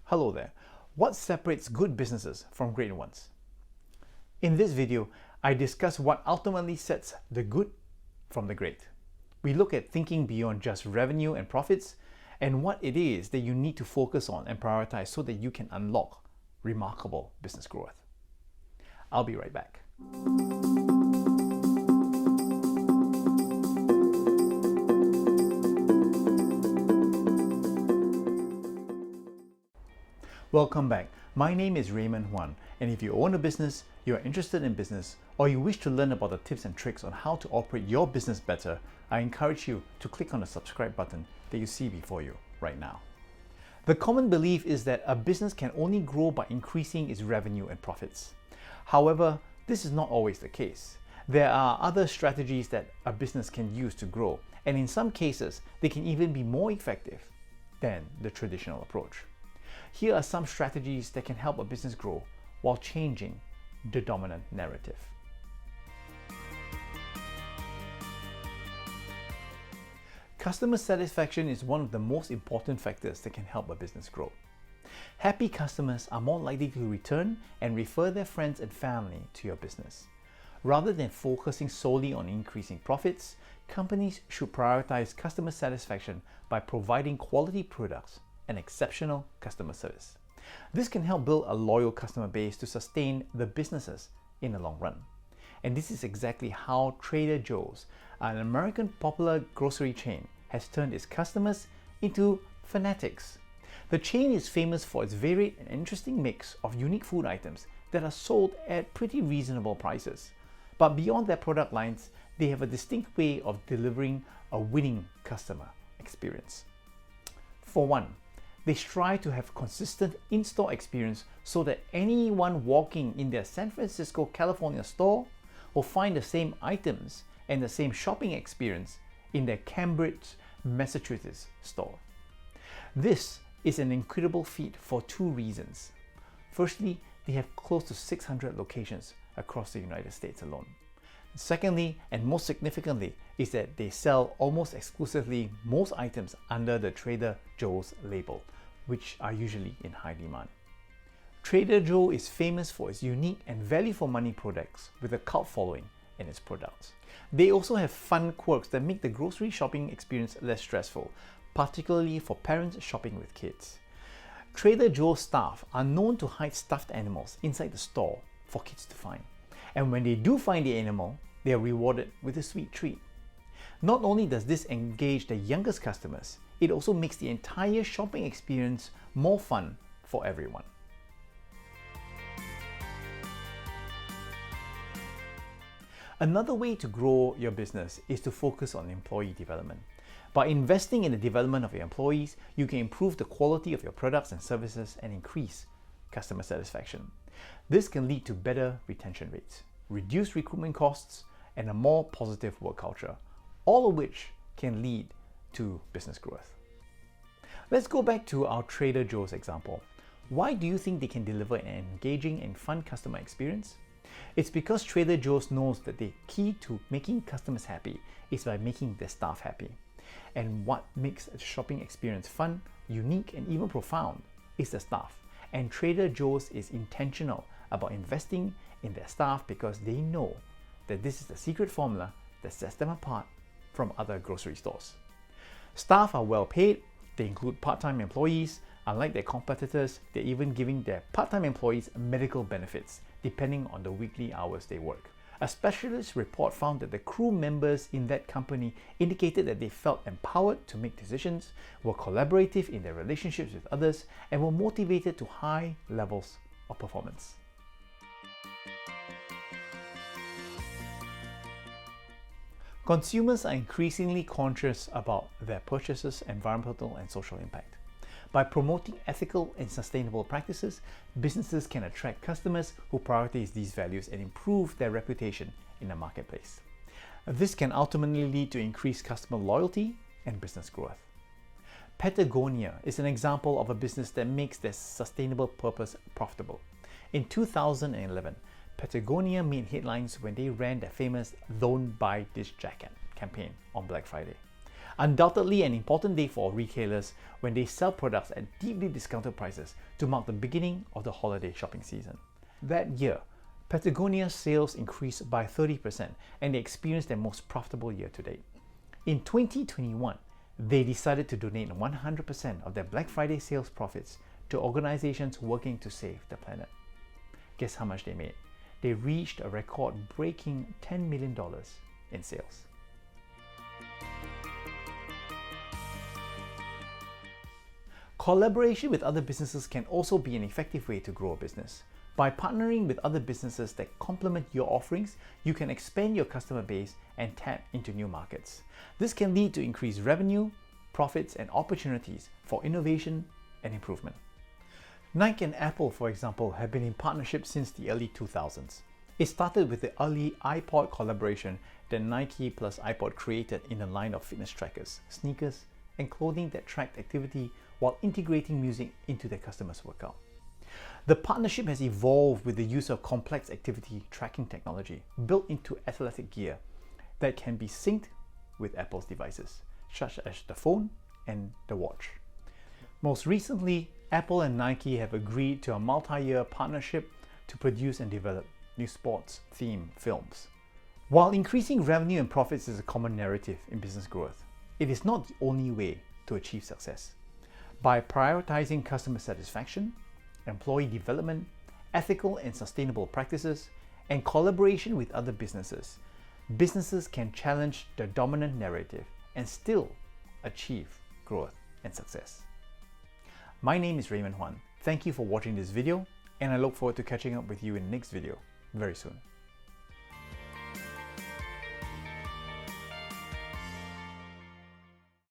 Hello there. What separates good businesses from great ones? In this video, I discuss what ultimately sets the good from the great. We look at thinking beyond just revenue and profits and what it is that you need to focus on and prioritize so that you can unlock remarkable business growth. I'll be right back. Welcome back. My name is Raymond Huan, and if you own a business, you are interested in business, or you wish to learn about the tips and tricks on how to operate your business better, I encourage you to click on the subscribe button that you see before you right now. The common belief is that a business can only grow by increasing its revenue and profits. However, this is not always the case. There are other strategies that a business can use to grow, and in some cases, they can even be more effective than the traditional approach. Here are some strategies that can help a business grow while changing the dominant narrative. Customer satisfaction is one of the most important factors that can help a business grow. Happy customers are more likely to return and refer their friends and family to your business. Rather than focusing solely on increasing profits, companies should prioritize customer satisfaction by providing quality products and exceptional customer service. This can help build a loyal customer base to sustain the businesses in the long run. And this is exactly how Trader Joe's, an American popular grocery chain, has turned its customers into fanatics. The chain is famous for its varied and interesting mix of unique food items that are sold at pretty reasonable prices. But beyond their product lines, they have a distinct way of delivering a winning customer experience. For one, they strive to have consistent in-store experience so that anyone walking in their San Francisco, California store will find the same items and the same shopping experience in their Cambridge, Massachusetts store. This is an incredible feat for two reasons. Firstly, they have close to 600 locations across the United States alone. Secondly, and most significantly, is that they sell almost exclusively most items under the Trader Joe's label, which are usually in high demand. Trader Joe is famous for its unique and value-for-money products with a cult following in its products. They also have fun quirks that make the grocery shopping experience less stressful, particularly for parents shopping with kids. Trader Joe's staff are known to hide stuffed animals inside the store for kids to find. And when they do find the animal, they are rewarded with a sweet treat. Not only does this engage the youngest customers, it also makes the entire shopping experience more fun for everyone. Another way to grow your business is to focus on employee development. By investing in the development of your employees, you can improve the quality of your products and services and increase customer satisfaction. This can lead to better retention rates, reduced recruitment costs, and a more positive work culture, all of which can lead to business growth. Let's go back to our Trader Joe's example. Why do you think they can deliver an engaging and fun customer experience? It's because Trader Joe's knows that the key to making customers happy is by making their staff happy. And what makes a shopping experience fun, unique, and even profound is the staff. And Trader Joe's is intentional about investing in their staff because they know that this is the secret formula that sets them apart from other grocery stores. Staff are well paid. They include part-time employees. Unlike their competitors, they're even giving their part-time employees medical benefits depending on the weekly hours they work. A specialist report found that the crew members in that company indicated that they felt empowered to make decisions, were collaborative in their relationships with others, and were motivated to high levels of performance. Consumers are increasingly conscious about their purchases' environmental and social impact. By promoting ethical and sustainable practices, businesses can attract customers who prioritize these values and improve their reputation in the marketplace. This can ultimately lead to increased customer loyalty and business growth. Patagonia is an example of a business that makes their sustainable purpose profitable. In 2011, Patagonia made headlines when they ran their famous "Don't Buy This Jacket" campaign on Black Friday. Undoubtedly an important day for retailers when they sell products at deeply discounted prices to mark the beginning of the holiday shopping season. That year, Patagonia's sales increased by 30% and they experienced their most profitable year to date. In 2021, they decided to donate 100% of their Black Friday sales profits to organizations working to save the planet. Guess how much they made? They reached a record-breaking $10 million in sales. Collaboration with other businesses can also be an effective way to grow a business. By partnering with other businesses that complement your offerings, you can expand your customer base and tap into new markets. This can lead to increased revenue, profits, and opportunities for innovation and improvement. Nike and Apple, for example, have been in partnership since the early 2000s. It started with the early iPod collaboration that Nike plus iPod created in a line of fitness trackers, sneakers, and clothing that tracked activity while integrating music into their customers' workout. The partnership has evolved with the use of complex activity tracking technology built into athletic gear that can be synced with Apple's devices, such as the phone and the watch. Most recently, Apple and Nike have agreed to a multi-year partnership to produce and develop new sports-themed films. While increasing revenue and profits is a common narrative in business growth, it is not the only way to achieve success. By prioritizing customer satisfaction, employee development, ethical and sustainable practices, and collaboration with other businesses, businesses can challenge the dominant narrative and still achieve growth and success. My name is Raymond Huan. Thank you for watching this video, and I look forward to catching up with you in the next video very soon.